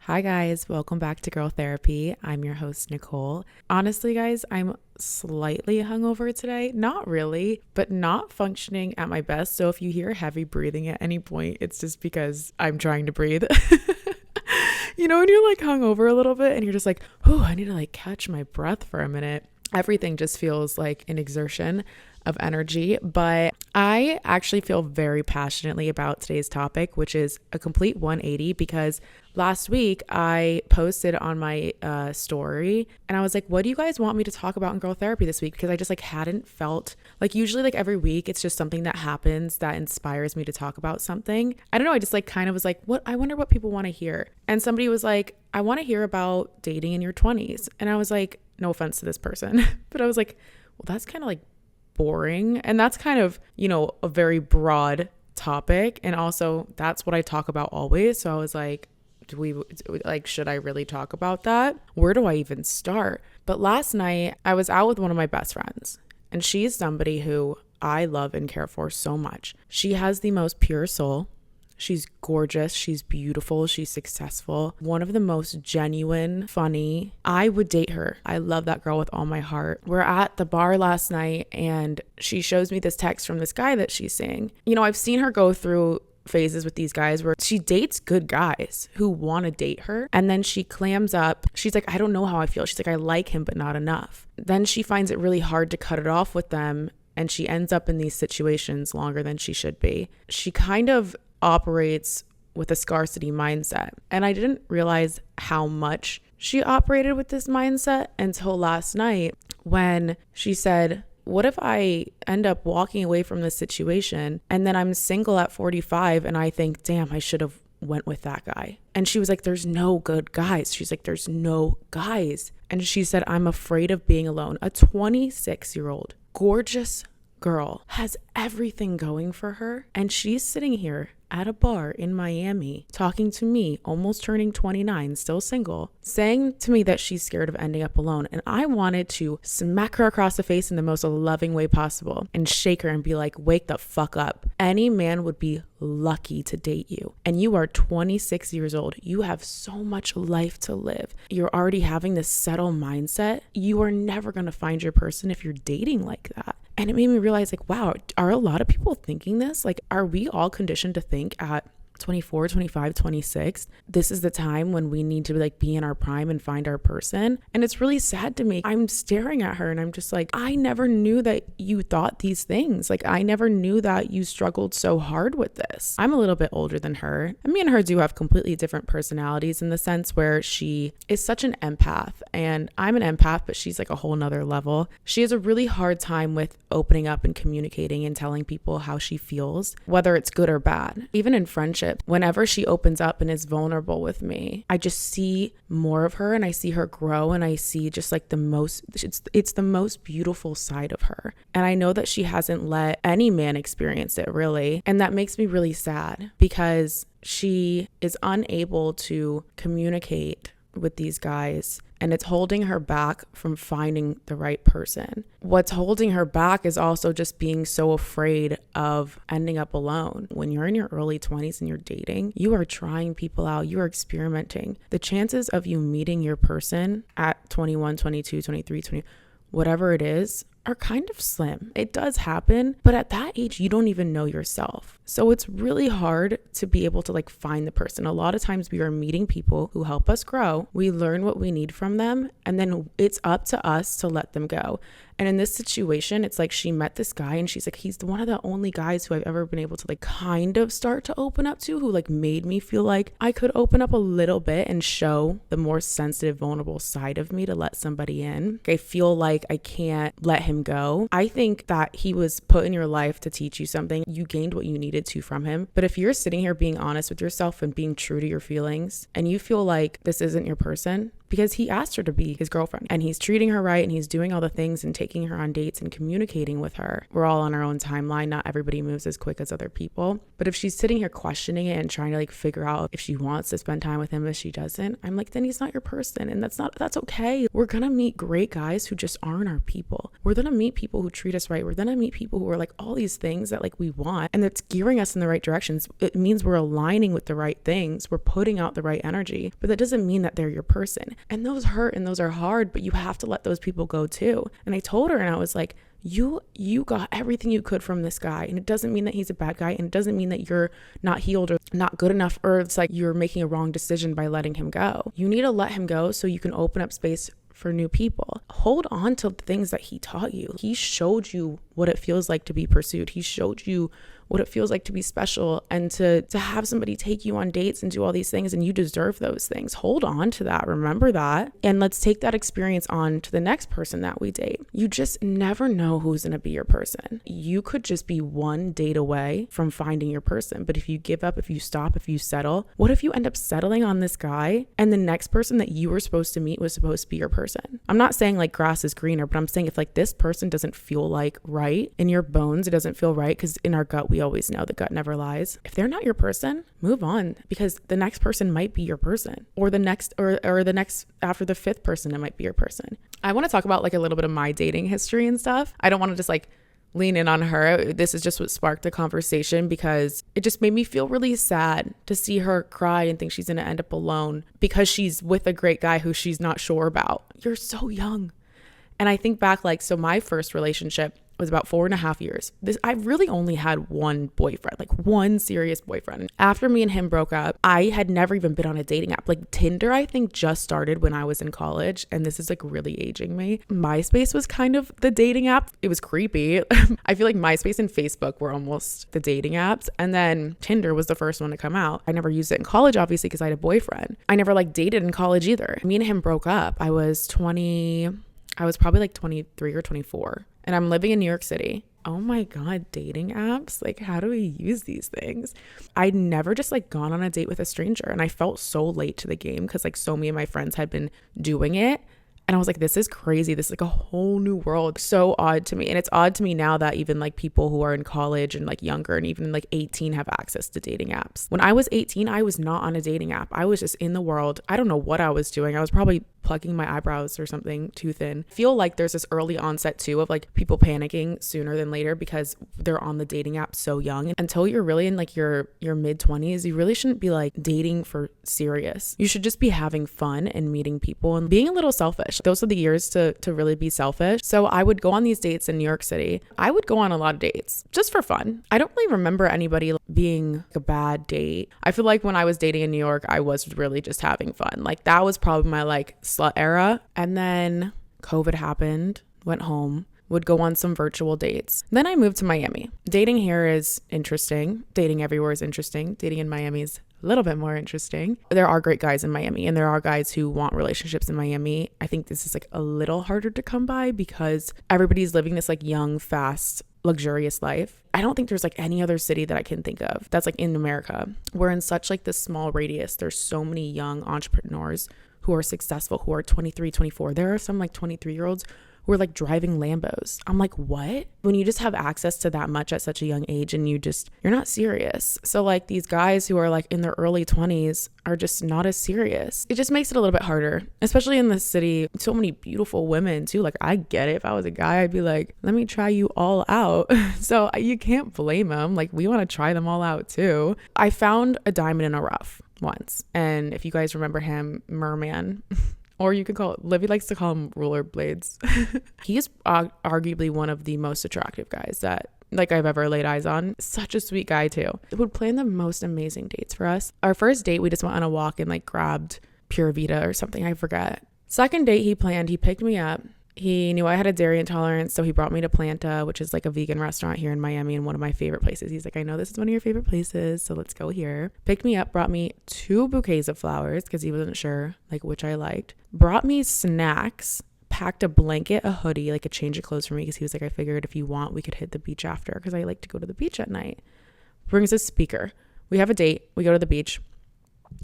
Hi guys, welcome back to Girl Therapy. I'm your host, Nicole. Honestly, guys, I'm slightly hungover today. Not really, but not functioning at my best. So if you hear heavy breathing at any point, it's just because I'm trying to breathe. You know, when you're like hungover a little bit and you're just like, oh, I need to like catch my breath for a minute. Everything just feels like an exertion of energy, but I actually feel very passionately about today's topic, which is a complete 180, because last week I posted on my story and I was like, what do you guys want me to talk about in girl therapy this week? Because I just like hadn't felt like, usually like every week it's just something that happens that inspires me to talk about something. I don't know, I just like kind of was like, what, I wonder what people want to hear. And somebody was like, I want to hear about dating in your 20s. And I was like, no offense to this person, but I was like, well, that's kind of like boring. And that's kind of, you know, a very broad topic. And also that's what I talk about always. So I was like, should I really talk about that? Where do I even start? But last night I was out with one of my best friends, and she's somebody who I love and care for so much. She has the most pure soul. She's gorgeous. She's beautiful. She's successful. One of the most genuine, funny. I would date her. I love that girl with all my heart. We're at the bar last night and she shows me this text from this guy that she's seeing. You know, I've seen her go through phases with these guys where she dates good guys who want to date her, and then she clams up. She's like, I don't know how I feel. She's like, I like him, but not enough. Then she finds it really hard to cut it off with them, and she ends up in these situations longer than she should be. She kind of operates with a scarcity mindset, and I didn't realize how much she operated with this mindset until last night when she said, what if I end up walking away from this situation and then I'm single at 45 and I think, damn, I should have went with that guy? And she was like, there's no good guys. She's like, there's no guys. And she said, I'm afraid of being alone. A 26-year-old gorgeous girl has everything going for her, and she's sitting here at a bar in Miami talking to me, almost turning 29, still single, saying to me that she's scared of ending up alone. And I wanted to smack her across the face in the most loving way possible and shake her and be like, wake the fuck up. Any man would be lucky to date you, and you are 26 years old. You have so much life to live. You're already having this settled mindset. You are never going to find your person if you're dating like that. And it made me realize, like, wow, are a lot of people thinking this? Like, are we all conditioned to think at 24, 25, 26, this is the time when we need to like be in our prime and find our person? And it's really sad to me. I'm staring at her and I'm just like, I never knew that you thought these things. Like, I never knew that you struggled so hard with this. I'm a little bit older than her. And me and her do have completely different personalities in the sense where she is such an empath and I'm an empath, but she's like a whole nother level. She has a really hard time with opening up and communicating and telling people how she feels, whether it's good or bad. Even in friendship, whenever she opens up and is vulnerable with me, I just see more of her and I see her grow, and I see just like it's the most beautiful side of her. And I know that she hasn't let any man experience it, really. And that makes me really sad because she is unable to communicate with these guys, and it's holding her back from finding the right person. What's holding her back is also just being so afraid of ending up alone. When you're in your early 20s and you're dating, you are trying people out, you are experimenting. The chances of you meeting your person at 21, 22, 23, 20, whatever it is, are kind of slim. It does happen, but at that age, you don't even know yourself. So it's really hard to be able to like find the person. A lot of times we are meeting people who help us grow. We learn what we need from them, and then it's up to us to let them go. And in this situation, it's like she met this guy and she's like, he's one of the only guys who I've ever been able to like kind of start to open up to, who like made me feel like I could open up a little bit and show the more sensitive, vulnerable side of me to let somebody in. I feel like I can't let him go. I think that he was put in your life to teach you something. You gained what you needed to from him. But if you're sitting here being honest with yourself and being true to your feelings, and you feel like this isn't your person, because he asked her to be his girlfriend and he's treating her right and he's doing all the things and taking her on dates and communicating with her. We're all on our own timeline. Not everybody moves as quick as other people. But if she's sitting here questioning it and trying to like figure out if she wants to spend time with him, if she doesn't, I'm like, then he's not your person. And that's okay. We're going to meet great guys who just aren't our people. We're going to meet people who treat us right. We're going to meet people who are like all these things that like we want, and that's gearing us in the right directions. It means we're aligning with the right things. We're putting out the right energy, but that doesn't mean that they're your person. And those hurt and those are hard, but you have to let those people go too. And I told her, and I was like, you got everything you could from this guy, and it doesn't mean that he's a bad guy, and it doesn't mean that you're not healed or not good enough, or it's like you're making a wrong decision by letting him go. You need to let him go so you can open up space for new people. Hold on to the things that he taught you. He showed you what it feels like to be pursued. He showed you what it feels like to be special and to have somebody take you on dates and do all these things, and you deserve those things. Hold on to that. Remember that. And let's take that experience on to the next person that we date. You just never know who's going to be your person. You could just be one date away from finding your person. But if you give up, if you stop, if you settle, what if you end up settling on this guy and the next person that you were supposed to meet was supposed to be your person? I'm not saying like grass is greener, but I'm saying if like this person doesn't feel like right in your bones, it doesn't feel right, because in our gut, we always know the gut never lies. If they're not your person, move on, because the next person might be your person, or the next or the next after the fifth person, it might be your person. I want to talk about like a little bit of my dating history and stuff. I don't want to just like lean in on her. This is just what sparked the conversation, because it just made me feel really sad to see her cry and think she's going to end up alone because she's with a great guy who she's not sure about. You're so young. And I think back, like, so my first relationship was about 4.5 years. I really only had one boyfriend, like one serious boyfriend. After me and him broke up, I had never even been on a dating app. Like Tinder, I think just started when I was in college, and this is like really aging me. MySpace was kind of the dating app. It was creepy. I feel like MySpace and Facebook were almost the dating apps. And then Tinder was the first one to come out. I never used it in college, obviously, because I had a boyfriend. I never like dated in college either. Me and him broke up. I was probably like 23 or 24. And I'm living in New York City. Oh my God, dating apps. Like, how do we use these things? I'd never just like gone on a date with a stranger. And I felt so late to the game because like so many of my friends had been doing it. And I was like, this is crazy. This is like a whole new world. So odd to me. And it's odd to me now that even like people who are in college and like younger and even like 18 have access to dating apps. When I was 18, I was not on a dating app. I was just in the world. I don't know what I was doing. I was probably plucking my eyebrows or something too thin. I feel like there's this early onset too of like people panicking sooner than later because they're on the dating app so young. And until you're really in like your mid 20s, you really shouldn't be like dating for serious. You should just be having fun and meeting people and being a little selfish. Those are the years to really be selfish. So I would go on these dates in New York City. I would go on a lot of dates just for fun. I don't really remember anybody being like a bad date. I feel like when I was dating in New York, I was really just having fun. Like that was probably my like slut era. And then COVID happened, went home, would go on some virtual dates. Then I moved to Miami. Dating here is interesting. Dating everywhere is interesting. Dating in Miami is a little bit more interesting. There are great guys in Miami, and there are guys who want relationships in Miami. I think this is like a little harder to come by because everybody's living this like young, fast, luxurious life. I don't think there's like any other city that I can think of that's like in America. We're in such like this small radius. There's so many young entrepreneurs who are successful, who are 23, 24. There are some like 23-year-olds who are like driving Lambos. I'm like, what? When you just have access to that much at such a young age and you're not serious. So like these guys who are like in their early 20s are just not as serious. It just makes it a little bit harder, especially in the city. So many beautiful women too. Like I get it. If I was a guy, I'd be like, let me try you all out. So you can't blame them. Like we want to try them all out too. I found a diamond in a rough once. And if you guys remember him, Merman, or you could call it, Livy likes to call him rollerblades. He is arguably one of the most attractive guys that like I've ever laid eyes on. Such a sweet guy too. He would plan the most amazing dates for us. Our first date, we just went on a walk and like grabbed Pure Vita or something. I forget. Second date he planned, he picked me up. He knew I had a dairy intolerance, so he brought me to Planta, which is like a vegan restaurant here in Miami and one of my favorite places. He's like, I know this is one of your favorite places, so let's go here. Picked me up, brought me 2 bouquets of flowers because he wasn't sure like which I liked. Brought me snacks, packed a blanket, a hoodie, like a change of clothes for me because he was like, I figured if you want, we could hit the beach after because I like to go to the beach at night. Brings a speaker. We have a date. We go to the beach.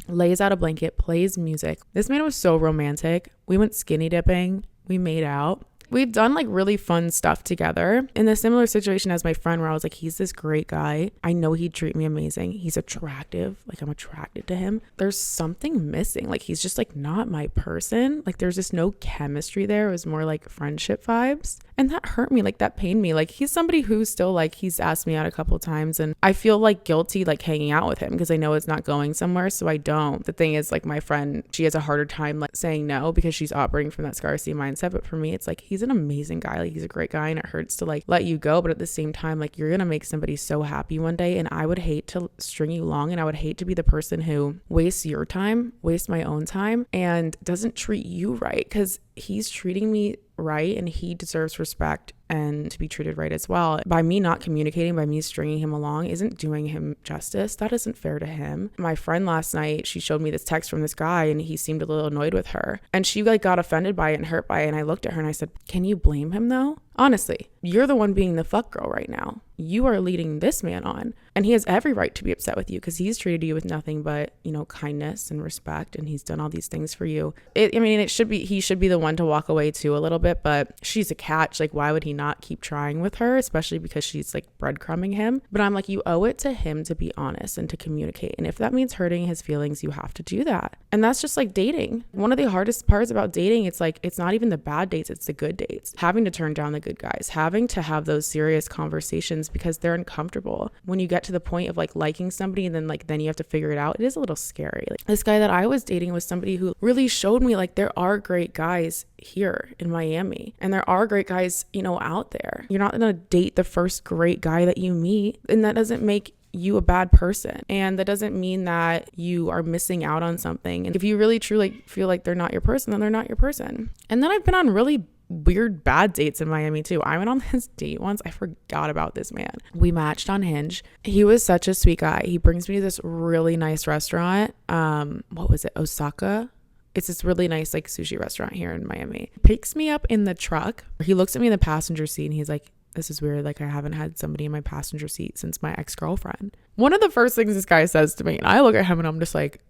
lays out a blanket, plays music. This man was so romantic. We went skinny dipping. We made out. We've done like really fun stuff together in a similar situation as my friend where I was like, he's this great guy. I know he'd treat me amazing. He's attractive. Like I'm attracted to him. There's something missing. Like he's just like not my person. Like there's just no chemistry there. It was more like friendship vibes. And that hurt me. Like that pained me. Like he's somebody who's still like, he's asked me out a couple times and I feel like guilty like hanging out with him because I know it's not going somewhere. So I don't. The thing is like my friend, she has a harder time like saying no because she's operating from that scarcity mindset. But for me, it's like, he's an amazing guy. Like he's a great guy and it hurts to like let you go. But at the same time, like you're going to make somebody so happy one day. And I would hate to string you along and I would hate to be the person who wastes your time, wastes my own time and doesn't treat you right because he's treating me right and he deserves respect and to be treated right as well. By me not communicating, by me stringing him along isn't doing him justice. That isn't fair to him. My friend last night, she showed me this text from this guy and he seemed a little annoyed with her and she like got offended by it and hurt by it. And I looked at her and I said, can you blame him though? Honestly, you're the one being the fuck girl right now. You are leading this man on and he has every right to be upset with you because he's treated you with nothing but, you know, kindness and respect and he's done all these things for you. He should be the one to walk away too a little bit, but she's a catch. Like, why would he not keep trying with her, especially because she's like breadcrumbing him? But I'm like, you owe it to him to be honest and to communicate. And if that means hurting his feelings, you have to do that. And that's just like dating. One of the hardest parts about dating, it's like, it's not even the bad dates, it's the good dates. Having to turn down the good guys, having to have those serious conversations because they're uncomfortable. When you get to the point of like liking somebody and then you have to figure it out, it is a little scary. Like this guy that I was dating was somebody who really showed me like there are great guys here in Miami and there are great guys, you know, out there. You're not gonna date the first great guy that you meet, and that doesn't make you a bad person, and that doesn't mean that you are missing out on something. And if you really truly feel like they're not your person, then they're not your person. And then I've been on really weird bad dates in Miami too. I went on this date once. I forgot about this man. We matched on Hinge. He was such a sweet guy. He brings me to this really nice restaurant. What was it? Osaka. It's this really nice like sushi restaurant here in Miami. Picks me up in the truck. He looks at me in the passenger seat and he's like, this is weird. Like I haven't had somebody in my passenger seat since my ex-girlfriend. One of the first things this guy says to me, and I look at him and I'm just like,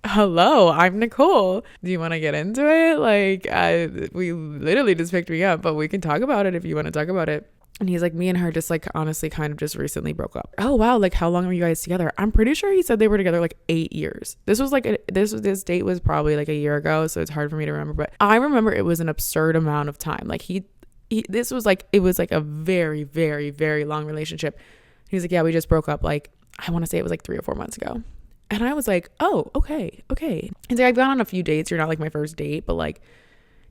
hello, I'm Nicole. Do you want to get into it? Like, we literally just picked me up, but we can talk about it if you want to talk about it. And he's like, me and her just like honestly kind of just recently broke up. Oh wow, like how long were you guys together? I'm pretty sure he said they were together like 8 years. This date was probably like a year ago, so it's hard for me to remember, but I remember it was an absurd amount of time. Like it was like a very, very, very long relationship. He's like, yeah, we just broke up like, I want to say it was like 3 or 4 months ago. And I was like, oh, okay. He's like, I've gone on a few dates. You're not like my first date, but like,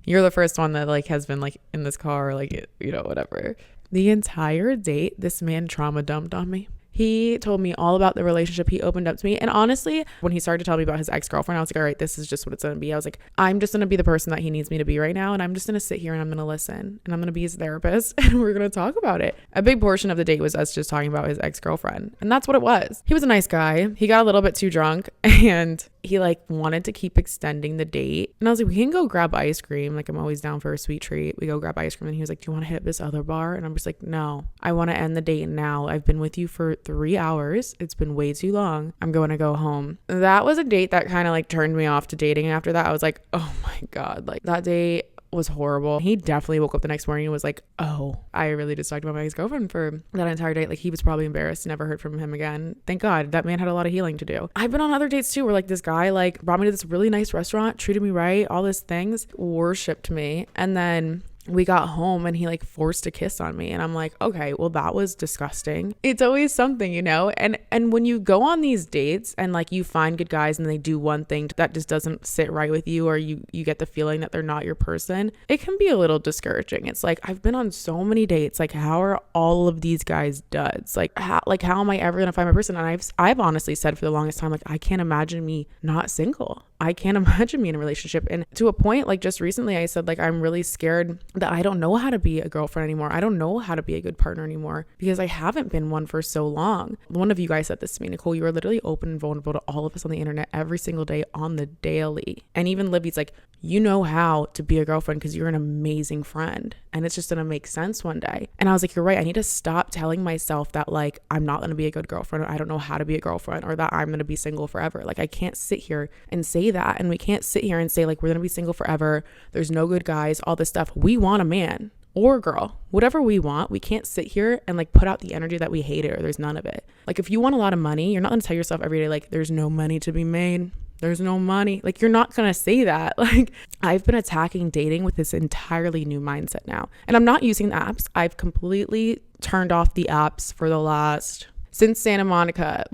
you're the first one that like has been like in this car, like, you know, whatever. The entire date, this man trauma dumped on me. He told me all about the relationship. He opened up to me. And honestly, when he started to tell me about his ex-girlfriend, I was like, all right, this is just what it's going to be. I was like, I'm just going to be the person that he needs me to be right now. And I'm just going to sit here and I'm going to listen. And I'm going to be his therapist. And we're going to talk about it. A big portion of the date was us just talking about his ex-girlfriend. And that's what it was. He was a nice guy. He got a little bit too drunk. And he like wanted to keep extending the date. And I was like, we can go grab ice cream. Like I'm always down for a sweet treat. We go grab ice cream. And he was like, do you want to hit up this other bar? And I'm just like, no, I want to end the date now. I've been with you for 3 hours. It's been way too long. I'm going to go home. That was a date that kind of like turned me off to dating. After that, I was like, oh my God, like that date was horrible. He definitely woke up the next morning and was like, oh, I really just talked about my ex-girlfriend for that entire date. Like he was probably embarrassed, never heard from him again. Thank God, that man had a lot of healing to do. I've been on other dates too where like this guy like brought me to this really nice restaurant, treated me right, all these things, worshipped me, and then we got home and he like forced a kiss on me, and I'm like, okay, well that was disgusting. It's always something, you know. And when you go on these dates and like you find good guys and they do one thing that just doesn't sit right with you, or you get the feeling that they're not your person, it can be a little discouraging. It's like, I've been on so many dates, like how are all of these guys duds? Like how am I ever gonna find my person? And I've honestly said for the longest time, like I can't imagine me not single. I can't imagine me in a relationship. And to a point, like just recently I said, like, I'm really scared that I don't know how to be a girlfriend anymore. I don't know how to be a good partner anymore because I haven't been one for so long. One of you guys said this to me, Nicole, you are literally open and vulnerable to all of us on the internet every single day on the daily. And even Libby's like, you know how to be a girlfriend because you're an amazing friend and it's just gonna make sense one day. And I was like, you're right. I need to stop telling myself that like I'm not gonna be a good girlfriend, or I don't know how to be a girlfriend, or that I'm gonna be single forever. Like I can't sit here and say that, and we can't sit here and say like we're gonna be single forever, there's no good guys, all this stuff. We want a man or a girl, whatever we want. We can't sit here and like put out the energy that we hate it or there's none of it. Like if you want a lot of money, you're not gonna tell yourself every day like there's no money to be made, there's no money. Like you're not gonna say that. Like I've been attacking dating with this entirely new mindset now, and I'm not using the apps. I've completely turned off the apps for the last, since Santa Monica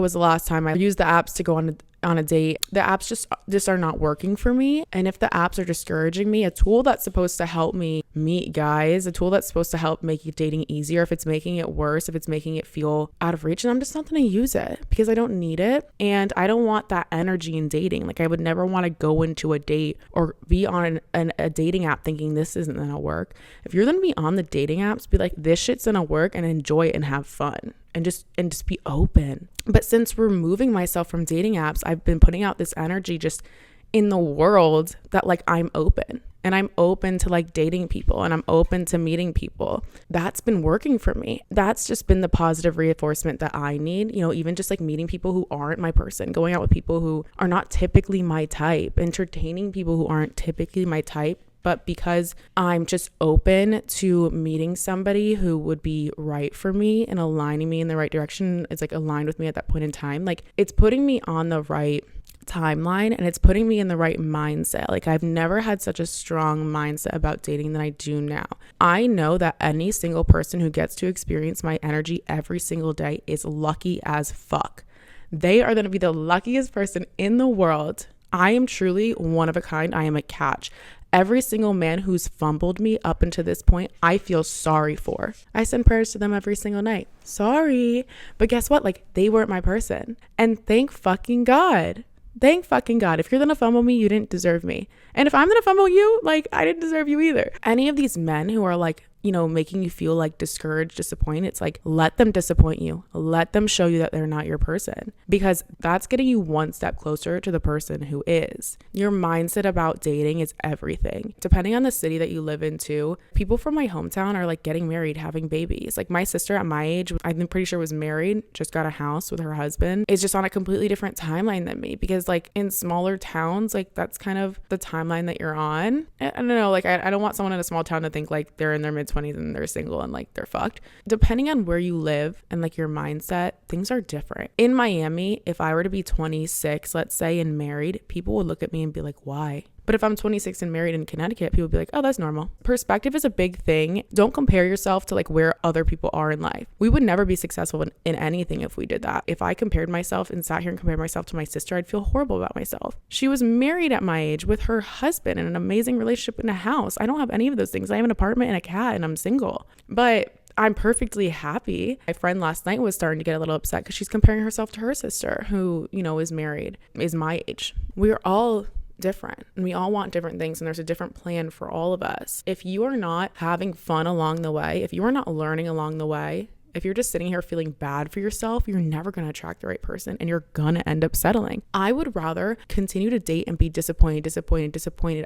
was the last time I used the apps to go on a date. The apps just are not working for me. And if the apps are discouraging me, a tool that's supposed to help me meet guys, a tool that's supposed to help make dating easier, if it's making it worse, if it's making it feel out of reach, then I'm just not going to use it because I don't need it. And I don't want that energy in dating. Like I would never want to go into a date or be on a dating app thinking this isn't going to work. If you're going to be on the dating apps, be like, this shit's going to work, and enjoy it and have fun. And just be open. But since removing myself from dating apps, I've been putting out this energy just in the world that like I'm open, and I'm open to like dating people, and I'm open to meeting people. That's been working for me. That's just been the positive reinforcement that I need, you know, even just like meeting people who aren't my person, going out with people who are not typically my type, entertaining people who aren't typically my type. But because I'm just open to meeting somebody who would be right for me and aligning me in the right direction, it's like aligned with me at that point in time. Like it's putting me on the right timeline, and it's putting me in the right mindset. Like I've never had such a strong mindset about dating than I do now. I know that any single person who gets to experience my energy every single day is lucky as fuck. They are going to be the luckiest person in the world. I am truly one of a kind. I am a catch. Every single man who's fumbled me up until this point, I feel sorry for. I send prayers to them every single night. Sorry. But guess what? Like they weren't my person. And thank fucking God. Thank fucking God. If you're gonna fumble me, you didn't deserve me. And if I'm gonna fumble you, like I didn't deserve you either. Any of these men who are like, you know, making you feel like discouraged, disappointed, it's like, let them disappoint you. Let them show you that they're not your person, because that's getting you one step closer to the person who is. Your mindset about dating is everything. Depending on the city that you live in too, people from my hometown are like getting married, having babies. Like my sister at my age, I'm pretty sure was married, just got a house with her husband, is just on a completely different timeline than me, because like in smaller towns, like that's kind of the timeline that you're on. I don't know, like I don't want someone in a small town to think like they're in their mid-20s and they're single and like they're fucked. Depending on where you live and like your mindset, things are different. In Miami, if I were to be 26, let's say, and married, people would look at me and be like, why? But if I'm 26 and married in Connecticut, people would be like, oh, that's normal. Perspective is a big thing. Don't compare yourself to like where other people are in life. We would never be successful in anything if we did that. If I compared myself and sat here and compared myself to my sister, I'd feel horrible about myself. She was married at my age with her husband in an amazing relationship in a house. I don't have any of those things. I have an apartment and a cat, and I'm single. But I'm perfectly happy. My friend last night was starting to get a little upset because she's comparing herself to her sister who, you know, is married, is my age. We're all different and we all want different things, and there's a different plan for all of us. If you are not having fun along the way, if you are not learning along the way, if you're just sitting here feeling bad for yourself, you're never going to attract the right person, and you're going to end up settling. I would rather continue to date and be disappointed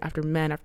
after men,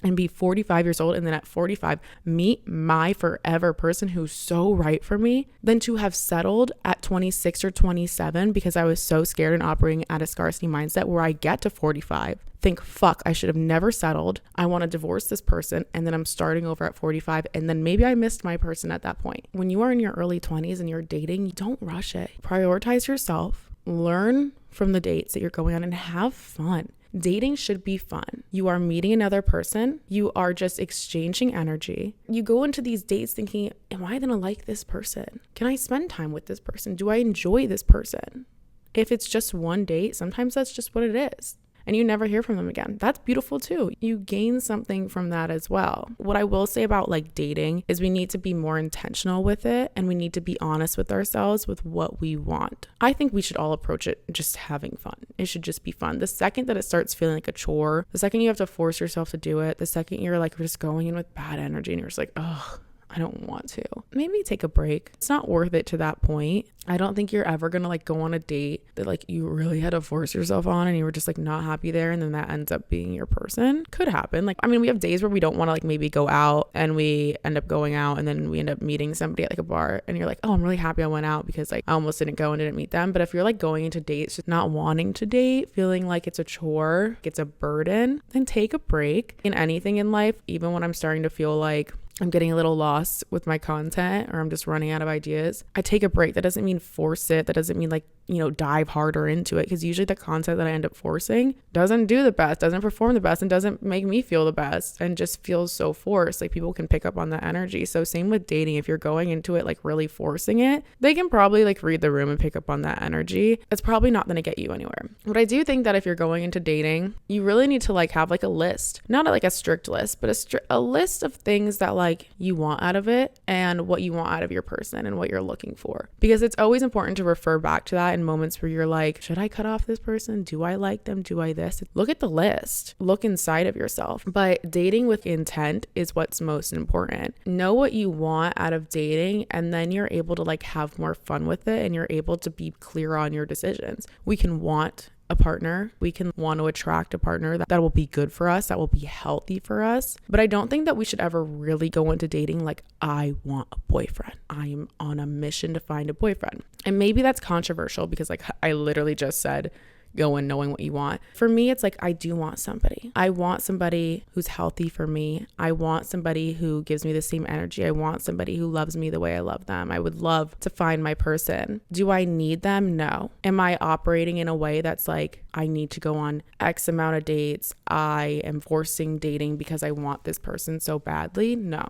and be 45 years old, and then at 45 meet my forever person who's so right for me, than to have settled at 26 or 27 because I was so scared and operating at a scarcity mindset where I get to 45, think, fuck, I should have never settled. I want to divorce this person. And then I'm starting over at 45. And then maybe I missed my person at that point. When you are in your early 20s and you're dating, you don't rush it. Prioritize yourself, learn from the dates that you're going on, and have fun. Dating should be fun. You are meeting another person. You are just exchanging energy. You go into these dates thinking, am I going to like this person? Can I spend time with this person? Do I enjoy this person? If it's just one date, sometimes that's just what it is, and you never hear from them again. That's beautiful too. You gain something from that as well. What I will say about like dating is we need to be more intentional with it, and we need to be honest with ourselves with what we want. I think we should all approach it just having fun. It should just be fun. The second that it starts feeling like a chore, the second you have to force yourself to do it, the second you're like just going in with bad energy and you're just like, oh, I don't want to. Maybe take a break. It's not worth it to that point. I don't think you're ever going to like go on a date that like you really had to force yourself on and you were just like not happy there, and then that ends up being your person. Could happen. Like, I mean, we have days where we don't want to like maybe go out and we end up going out, and then we end up meeting somebody at like a bar and you're like, oh, I'm really happy I went out because like I almost didn't go and didn't meet them. But if you're like going into dates just not wanting to date, feeling like it's a chore, it's a burden, then take a break. In anything in life, even when I'm starting to feel like I'm getting a little lost with my content or I'm just running out of ideas, I take a break. That doesn't mean force it. That doesn't mean like, dive harder into it, because usually the content that I end up forcing doesn't do the best, doesn't perform the best, and doesn't make me feel the best, and just feels so forced. Like, people can pick up on that energy. So same with dating. If you're going into it like really forcing it, they can probably like read the room and pick up on that energy. It's probably not going to get you anywhere. But I do think that if you're going into dating, you really need to like have like a list, not like a strict list, but a list of things that like you want out of it and what you want out of your person and what you're looking for. Because it's always important to refer back to that in moments where you're like, should I cut off this person? Do I like them? Do I this? Look at the list. Look inside of yourself. But dating with intent is what's most important. Know what you want out of dating, and then you're able to like have more fun with it, and you're able to be clear on your decisions. We can want a partner. We can want to attract a partner that will be good for us, that will be healthy for us. But I don't think that we should ever really go into dating like, I want a boyfriend. I am on a mission to find a boyfriend. And maybe that's controversial because like I literally just said, go in knowing what you want. For me, it's like, I do want somebody. I want somebody who's healthy for me. I want somebody who gives me the same energy. I want somebody who loves me the way I love them. I would love to find my person. Do I need them? No. Am I operating in a way that's like, I need to go on X amount of dates? I am forcing dating because I want this person so badly? No.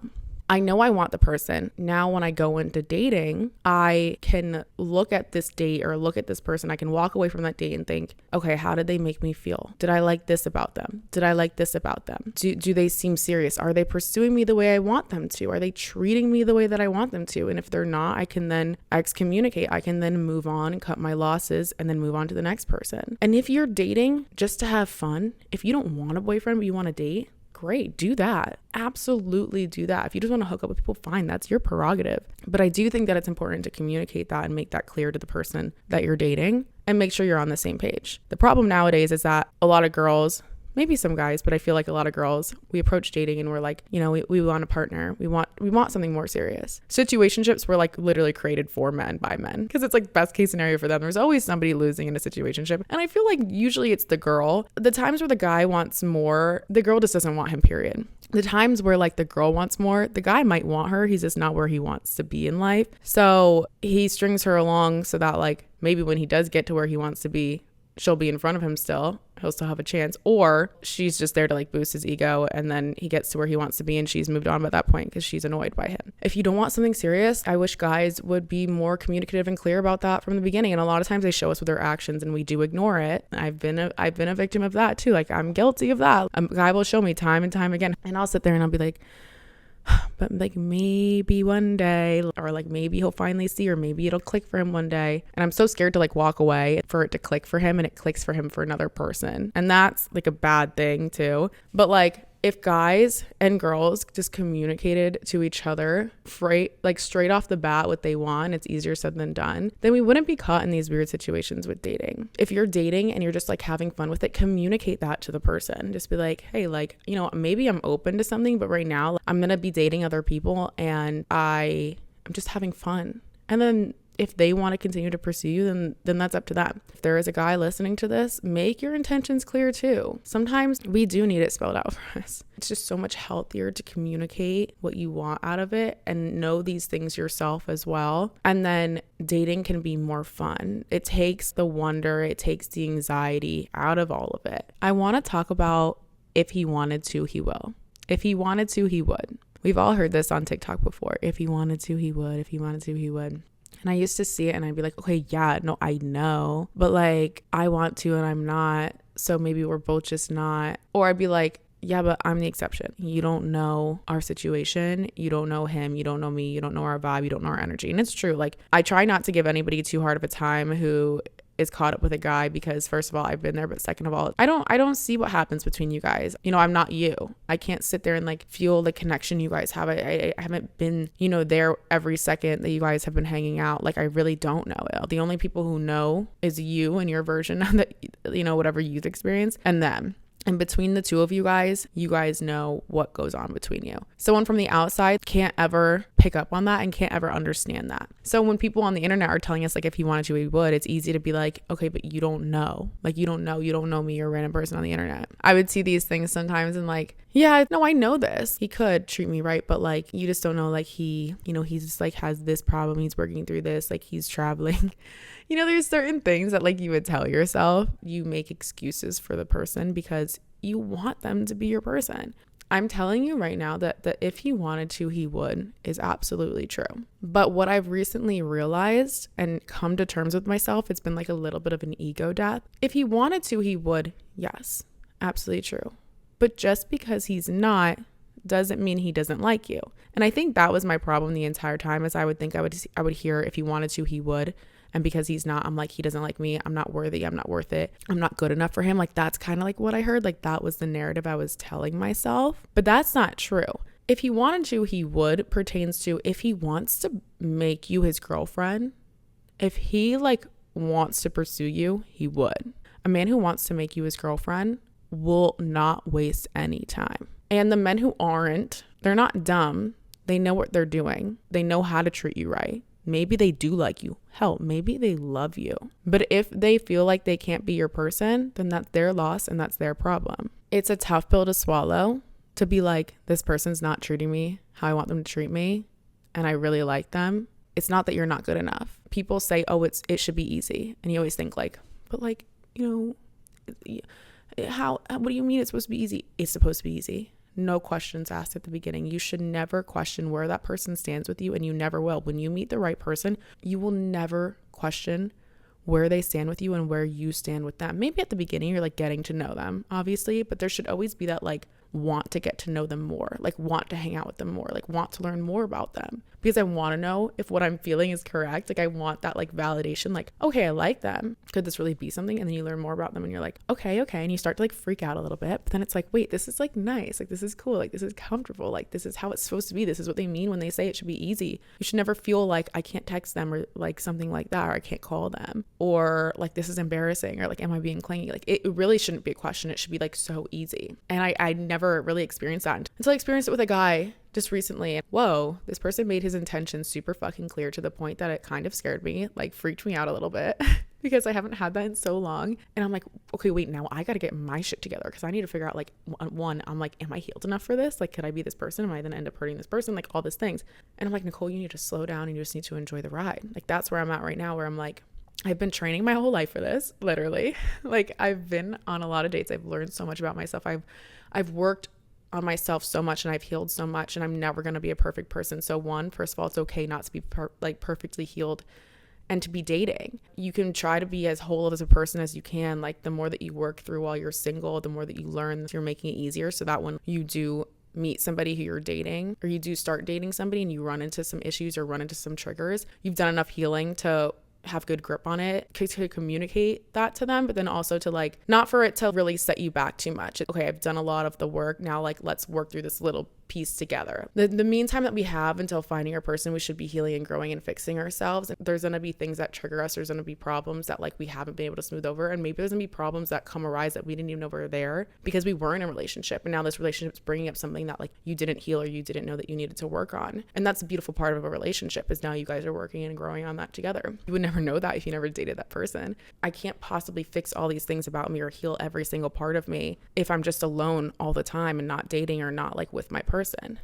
I know I want the person. Now, when I go into dating, I can look at this date or look at this person. I can walk away from that date and think, okay, how did they make me feel? Did I like this about them? Did I like this about them? Do they seem serious? Are they pursuing me the way I want them to? Are they treating me the way that I want them to? And if they're not, I can then excommunicate. I can then move on and cut my losses and then move on to the next person. And if you're dating just to have fun, if you don't want a boyfriend but you want to date, great, do that. Absolutely do that. If you just want to hook up with people, fine, that's your prerogative. But I do think that it's important to communicate that and make that clear to the person that you're dating and make sure you're on the same page. The problem nowadays is that a lot of girls, maybe some guys, but I feel like a lot of girls, we approach dating and we're like, we want a partner. We want something more serious. Situationships were like literally created for men by men because it's like best case scenario for them. There's always somebody losing in a situationship. And I feel like usually it's the girl. The times where the guy wants more, the girl just doesn't want him, period. The times where like the girl wants more, the guy might want her. He's just not where he wants to be in life. So he strings her along so that like maybe when he does get to where he wants to be, she'll be in front of him still. He'll still have a chance. Or she's just there to like boost his ego, and then he gets to where he wants to be and she's moved on by that point because she's annoyed by him. If you don't want something serious, I wish guys would be more communicative and clear about that from the beginning. And a lot of times they show us with their actions and we do ignore it. I've been a victim of that too. Like, I'm guilty of that. A guy will show me time and time again, and I'll sit there and I'll be like, but like maybe one day, or like maybe he'll finally see, or maybe it'll click for him one day. And I'm so scared to like walk away for it to click for him, and it clicks for him for another person. And that's like a bad thing too. But like, if guys and girls just communicated to each other straight off the bat what they want, it's easier said than done, then we wouldn't be caught in these weird situations with dating. If you're dating and you're just like having fun with it, communicate that to the person. Just be like, hey, like, maybe I'm open to something, but right now I'm going to be dating other people and I'm just having fun. And then if they want to continue to pursue you, then that's up to them. If there is a guy listening to this, make your intentions clear too. Sometimes we do need it spelled out for us. It's just so much healthier to communicate what you want out of it and know these things yourself as well. And then dating can be more fun. It takes the wonder, it takes the anxiety out of all of it. I want to talk about if he wanted to, he will. If he wanted to, he would. We've all heard this on TikTok before. If he wanted to, he would. If he wanted to, he would. And I used to see it and I'd be like, okay, yeah, no, I know. But like, I want to and I'm not. So maybe we're both just not. Or I'd be like, yeah, but I'm the exception. You don't know our situation. You don't know him. You don't know me. You don't know our vibe. You don't know our energy. And it's true. Like, I try not to give anybody too hard of a time who is caught up with a guy because first of all, I've been there, but second of all, I don't see what happens between you guys. You know, I'm not you. I can't sit there and like feel the connection you guys have. I haven't been, you know, there every second that you guys have been hanging out. Like I really don't know it. The only people who know is you and your version of that, you know, whatever you've experienced, and them. And between the two of you guys know what goes on between you. Someone from the outside can't ever pick up on that and can't ever understand that. So when people on the internet are telling us like, if he wanted to, he would, it's easy to be like, okay, but you don't know. Like, you don't know me, you're a random person on the internet. I would see these things sometimes and like, yeah, no, I know this. He could treat me right, but like, you just don't know, like he, you know, he's just like has this problem. He's working through this, like he's traveling. You know, there's certain things that like you would tell yourself. You make excuses for the person because you want them to be your person. I'm telling you right now that if he wanted to, he would, is absolutely true. But what I've recently realized and come to terms with myself, it's been like a little bit of an ego death. If he wanted to, he would. Yes, absolutely true. But just because he's not doesn't mean he doesn't like you. And I think that was my problem the entire time, is I would think I would hear if he wanted to, he would. And because he's not, I'm like, he doesn't like me. I'm not worthy. I'm not worth it. I'm not good enough for him. Like, that's kind of like what I heard. Like, that was the narrative I was telling myself. But that's not true. If he wanted to, he would, pertains to if he wants to make you his girlfriend, if he like wants to pursue you, he would. A man who wants to make you his girlfriend will not waste any time. And the men who aren't, they're not dumb. They know what they're doing. They know how to treat you right. Maybe they do like you. Hell, maybe they love you. But if they feel like they can't be your person, then that's their loss and that's their problem. It's a tough pill to swallow, to be like, this person's not treating me how I want them to treat me, and I really like them. It's not that you're not good enough. People say, oh, it should be easy. And you always think like, but like, you know, what do you mean it's supposed to be easy? It's supposed to be easy. No questions asked at the beginning. You should never question where that person stands with you, and you never will. When you meet the right person, you will never question where they stand with you and where you stand with them. Maybe at the beginning you're like getting to know them, obviously, but there should always be that like want to get to know them more, like want to hang out with them more, like want to learn more about them, because I want to know if what I'm feeling is correct. Like I want that like validation, like, okay, I like them. Could this really be something? And then you learn more about them and you're like, okay. And you start to like freak out a little bit, but then it's like, wait, this is like nice. Like this is cool. Like this is comfortable. Like this is how it's supposed to be. This is what they mean when they say it should be easy. You should never feel like I can't text them or like something like that, or I can't call them, or like this is embarrassing, or like, am I being clingy? Like it really shouldn't be a question. It should be like so easy. And I never really experienced that until I experienced it with a guy just recently. Whoa, this person made his intentions super fucking clear to the point that it kind of scared me, like freaked me out a little bit because I haven't had that in so long. And I'm like, okay, wait, now I got to get my shit together, because I need to figure out like, one, I'm like, am I healed enough for this? Like, could I be this person? Am I then end up hurting this person? Like all these things. And I'm like, Nicole, you need to slow down and you just need to enjoy the ride. Like that's where I'm at right now, where I'm like, I've been training my whole life for this, literally. Like I've been on a lot of dates. I've learned so much about myself. I've worked on myself so much, and I've healed so much, and I'm never going to be a perfect person. So first of all, it's okay not to be perfectly healed and to be dating. You can try to be as whole as a person as you can. Like the more that you work through while you're single, the more that you learn, you're making it easier, so that when you do meet somebody who you're dating, or you do start dating somebody and you run into some issues or run into some triggers, you've done enough healing to have good grip on it, to communicate that to them, but then also to like, not for it to really set you back too much. Okay, I've done a lot of the work now, like let's work through this little piece together. The meantime that we have until finding our person, we should be healing and growing and fixing ourselves. There's going to be things that trigger us. There's going to be problems that like we haven't been able to smooth over, and maybe there's going to be problems that arise that we didn't even know were there because we were in a relationship, and now this relationship is bringing up something that like you didn't heal or you didn't know that you needed to work on. And that's a beautiful part of a relationship, is now you guys are working and growing on that together. You would never know that if you never dated that person. I can't possibly fix all these things about me or heal every single part of me if I'm just alone all the time and not dating or not like with my person.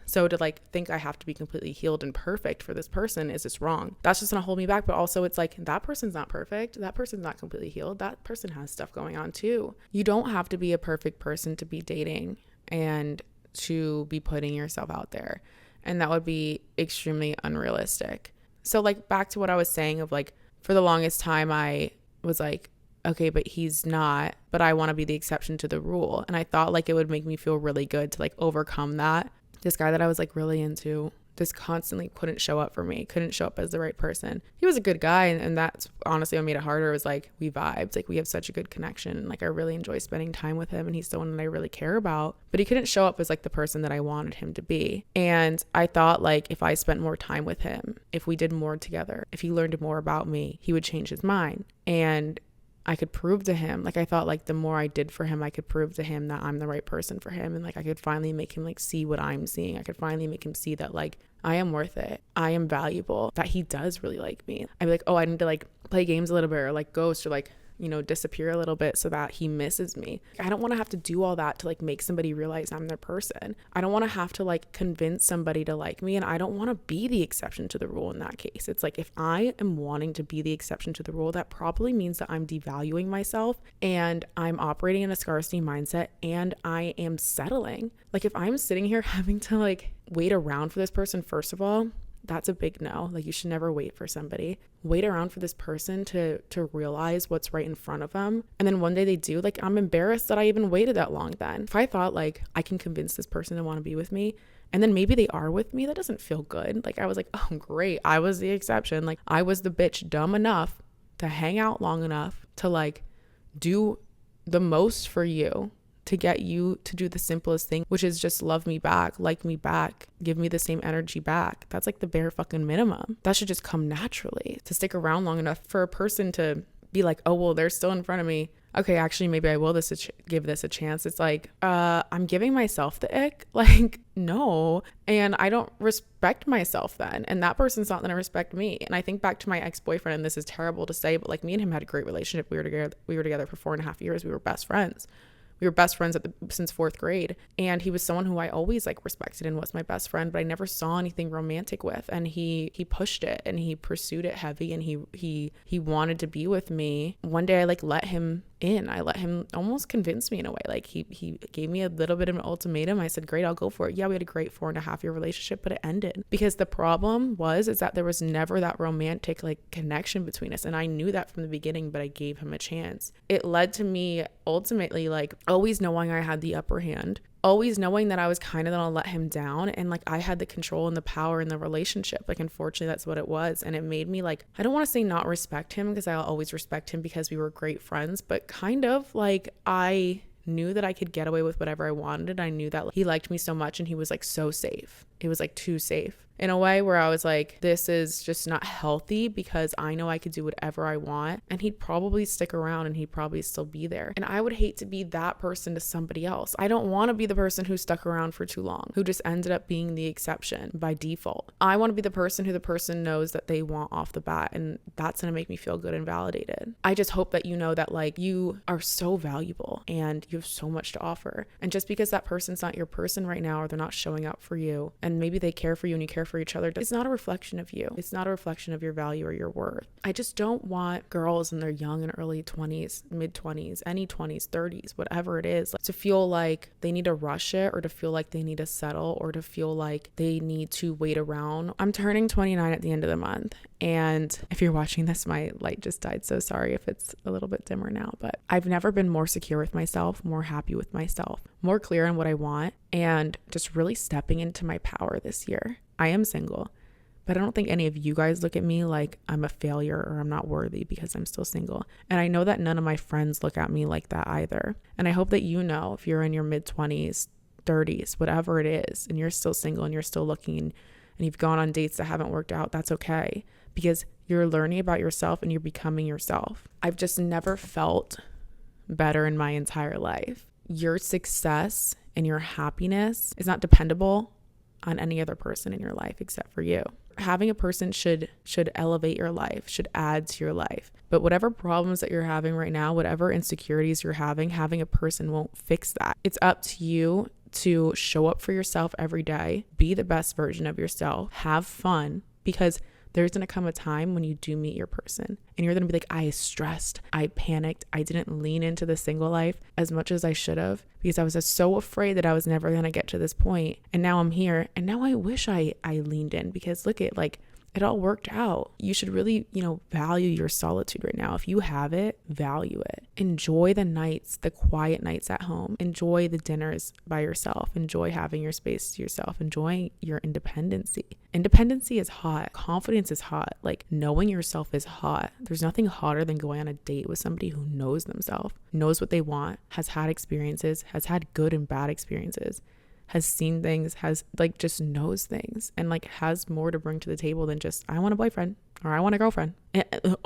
So to like think I have to be completely healed and perfect for this person is just wrong. That's just gonna hold me back. But also it's like, that person's not perfect. That person's not completely healed. That person has stuff going on too. You don't have to be a perfect person to be dating and to be putting yourself out there. And that would be extremely unrealistic. So like back to what I was saying of like, for the longest time I was like, okay, but he's not, but I want to be the exception to the rule. And I thought like it would make me feel really good to like overcome that. This guy that I was like really into just constantly couldn't show up for me, couldn't show up as the right person. He was a good guy, and that's honestly what made it harder. It was like we vibed, like we have such a good connection, and like I really enjoy spending time with him, and he's someone that I really care about, but he couldn't show up as like the person that I wanted him to be. And I thought like if I spent more time with him, if we did more together, if he learned more about me, he would change his mind. And I could prove to him, like I thought like the more I did for him, I could prove to him that I'm the right person for him. And like I could finally make him like see what I'm seeing. I could finally make him see that like I am worth it. I am valuable, that he does really like me. I'd be like, oh, I need to like play games a little bit, or like ghost, or like, you know, disappear a little bit so that he misses me. I don't want to have to do all that to like make somebody realize I'm their person. I don't want to have to like convince somebody to like me, and I don't want to be the exception to the rule in that case. It's like if I am wanting to be the exception to the rule, that probably means that I'm devaluing myself, and I'm operating in a scarcity mindset, and I am settling. Like if I'm sitting here having to like wait around for this person, first of all, that's a big no. Like you should never wait for somebody. Wait around for this person to realize what's right in front of them. And then one day they do. Like I'm embarrassed that I even waited that long then. If I thought like I can convince this person to want to be with me, and then maybe they are with me, that doesn't feel good. Like I was like, oh great, I was the exception. Like I was the bitch dumb enough to hang out long enough to like do the most for you, to get you to do the simplest thing, which is just love me back, like me back, give me the same energy back. That's like the bare fucking minimum. That should just come naturally. To stick around long enough for a person to be like, oh, well, they're still in front of me. Okay, actually, maybe I will give this a chance. It's like, I'm giving myself the ick. Like, no. And I don't respect myself then. And that person's not going to respect me. And I think back to my ex-boyfriend, and this is terrible to say, but like me and him had a great relationship. We were together for 4.5 years. We were best friends. We were best friends since 4th grade. And he was someone who I always like respected and was my best friend, but I never saw anything romantic with. And he pushed it, and he pursued it heavy, and he wanted to be with me. One day I like let him in. I let him almost convince me in a way. Like he gave me a little bit of an ultimatum. I said, great, I'll go for it. Yeah, we had a great 4.5 year relationship, but it ended because the problem is that there was never that romantic like connection between us. And I knew that from the beginning, but I gave him a chance. It led to me ultimately like always knowing I had the upper hand, always knowing that I was kind of gonna let him down, and like I had the control and the power in the relationship. Like unfortunately that's what it was. And it made me like, I don't want to say not respect him, because I'll always respect him because we were great friends, but kind of like I knew that I could get away with whatever I wanted. I knew that he liked me so much, and he was like so safe. It was like too safe in a way where I was like, this is just not healthy, because I know I could do whatever I want, and he'd probably stick around and he'd probably still be there. And I would hate to be that person to somebody else. I don't want to be the person who stuck around for too long, who just ended up being the exception by default. I want to be the person who the person knows that they want off the bat, and that's going to make me feel good and validated. I just hope that you know that like you are so valuable and you have so much to offer. And just because that person's not your person right now, or they're not showing up for you, and maybe they care for you and you care for each other, it's not a reflection of you. It's not a reflection of your value or your worth. I just don't want girls in their young and early 20s, mid 20s, any 20s, 30s, whatever it is, like, to feel like they need to rush it, or to feel like they need to settle, or to feel like they need to wait around. I'm turning 29 at the end of the month. And if you're watching this, my light just died. So sorry if it's a little bit dimmer now, but I've never been more secure with myself, more happy with myself, more clear on what I want, and just really stepping into my power this year. I am single, but I don't think any of you guys look at me like I'm a failure or I'm not worthy because I'm still single. And I know that none of my friends look at me like that either. And I hope that you know, if you're in your mid 20s, 30s, whatever it is, and you're still single and you're still looking and you've gone on dates that haven't worked out, that's okay, because you're learning about yourself and you're becoming yourself. I've just never felt better in my entire life. Your success and your happiness is not dependable on any other person in your life except for you. Having a person should elevate your life, should add to your life. But whatever problems that you're having right now, whatever insecurities you're having a person won't fix that. It's up to you to show up for yourself every day, be the best version of yourself, have fun, because there's going to come a time when you do meet your person and you're going to be like, I stressed, I panicked, I didn't lean into the single life as much as I should have, because I was just so afraid that I was never going to get to this point. And now I'm here, and now I wish I leaned in, because look at, like, it all worked out. You should really, value your solitude right now. If you have it, value it. Enjoy the nights, the quiet nights at home. Enjoy the dinners by yourself. Enjoy having your space to yourself. Enjoy your independency. Independency is hot. Confidence is hot. Like, knowing yourself is hot. There's nothing hotter than going on a date with somebody who knows themselves, knows what they want, has had experiences, has had good and bad experiences, has seen things, has just knows things, and has more to bring to the table than just, I want a boyfriend or I want a girlfriend.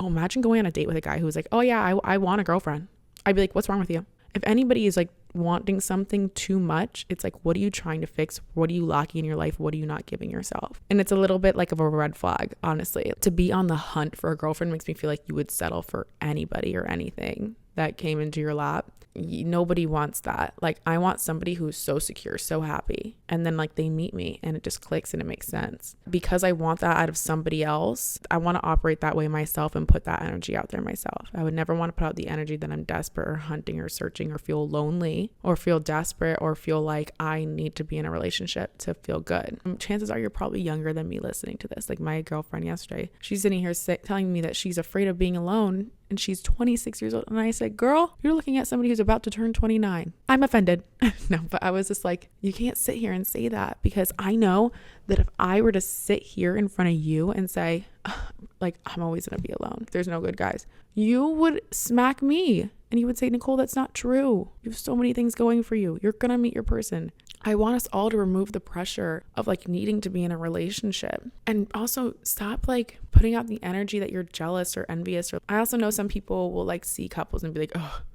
Imagine going on a date with a guy who's like, oh yeah, I want a girlfriend. I'd be like, what's wrong with you? If anybody is wanting something too much, it's what are you trying to fix? What are you lacking in your life? What are you not giving yourself? And it's a little bit of a red flag, honestly. To be on the hunt for a girlfriend makes me feel like you would settle for anybody or anything that came into your lap. Nobody wants that. I want somebody who's so secure, so happy, and then they meet me and it just clicks and it makes sense. Because I want that out of somebody else, I want to operate that way myself and put that energy out there myself. I would never want to put out the energy that I'm desperate or hunting or searching or feel lonely or feel desperate or feel like I need to be in a relationship to feel good. Chances are you're probably younger than me listening to this. My girlfriend yesterday, she's sitting here telling me that she's afraid of being alone, and she's 26 years old. And I said, girl, you're looking at somebody who's about to turn 29. I'm offended. No, but I was just you can't sit here and say that, because I know that if I were to sit here in front of you and say, I'm always going to be alone, there's no good guys, you would smack me and you would say, Nicole, that's not true. You have so many things going for you. You're going to meet your person. I want us all to remove the pressure of needing to be in a relationship, and also stop putting out the energy that you're jealous or envious. Or I also know some people will see couples and be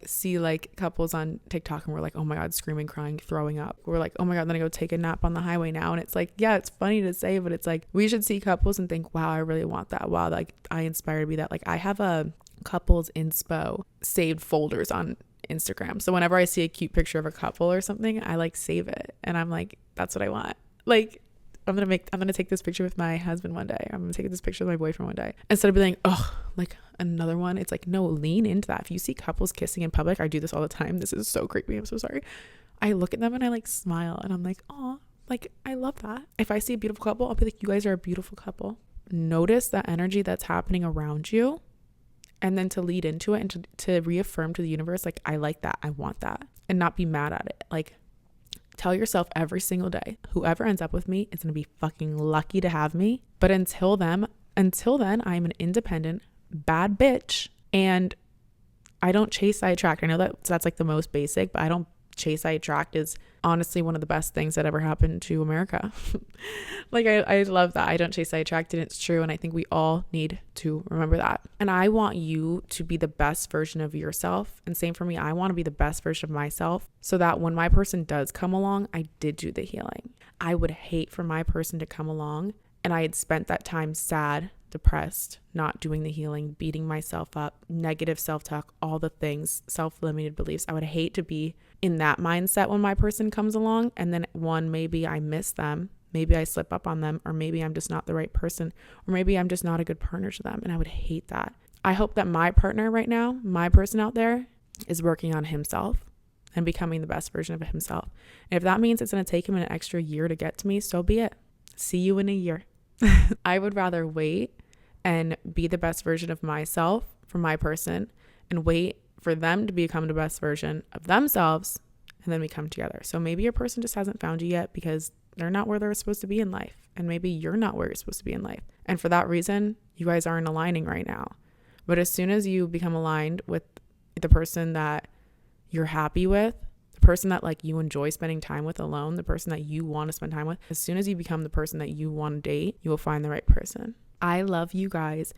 see couples on TikTok and we're oh my God, screaming, crying, throwing up. We're oh my God, I'm gonna go take a nap on the highway now. And it's yeah, it's funny to say, but it's we should see couples and think, wow, I really want that. Wow, I inspire to be that. I have a couples inspo saved folders on Instagram. So whenever I see a cute picture of a couple or something, I save it. And I'm that's what I want. I'm going to take this picture with my husband one day. I'm going to take this picture with my boyfriend one day. Instead of being another one, it's no, lean into that. If you see couples kissing in public, I do this all the time. This is so creepy. I'm so sorry. I look at them and I smile and I'm oh, I love that. If I see a beautiful couple, I'll be you guys are a beautiful couple. Notice that energy that's happening around you, and then to lead into it and to reaffirm to the universe, I like that, I want that, and not be mad at it. Tell yourself every single day, whoever ends up with me is going to be fucking lucky to have me. But until then, I'm an independent, bad bitch, and I don't chase, I attract. I know that's the most basic, but I don't chase, I attract is honestly one of the best things that ever happened to America. I love that. I don't chase, I attract, and it's true. And I think we all need to remember that. And I want you to be the best version of yourself. And same for me. I want to be the best version of myself, so that when my person does come along, I did do the healing. I would hate for my person to come along and I had spent that time sad, depressed, not doing the healing, beating myself up, negative self-talk, all the things, self-limited beliefs. I would hate to be in that mindset when my person comes along, and then maybe I miss them, maybe I slip up on them, or maybe I'm just not the right person, or maybe I'm just not a good partner to them, and I would hate that. I hope that my partner right now, my person out there, is working on himself and becoming the best version of himself. And if that means it's going to take him an extra year to get to me, so be it. See you in a year. I would rather wait and be the best version of myself for my person, and wait for them to become the best version of themselves, and then we come together. So maybe your person just hasn't found you yet because they're not where they're supposed to be in life, and maybe you're not where you're supposed to be in life. And for that reason, you guys aren't aligning right now. But as soon as you become aligned with the person that you're happy with, the person that you enjoy spending time with alone, the person that you want to spend time with, as soon as you become the person that you want to date, you will find the right person. I love you guys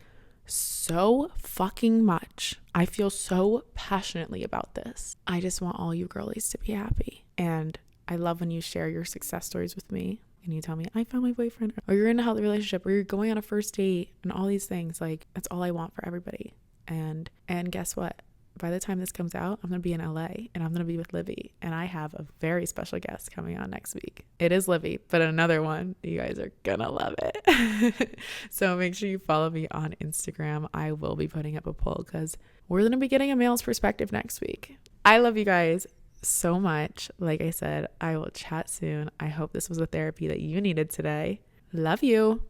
so fucking much. I feel so passionately about this. I just want all you girlies to be happy. And I love when you share your success stories with me and you tell me, I found my boyfriend, or you're in a healthy relationship, or you're going on a first date, and all these things. That's all I want for everybody. And guess what? By the time this comes out, I'm going to be in LA, and I'm going to be with Livy, and I have a very special guest coming on next week. It is Livy, but another one. You guys are going to love it. So make sure you follow me on Instagram. I will be putting up a poll because we're going to be getting a male's perspective next week. I love you guys so much. Like I said, I will chat soon. I hope this was the therapy that you needed today. Love you.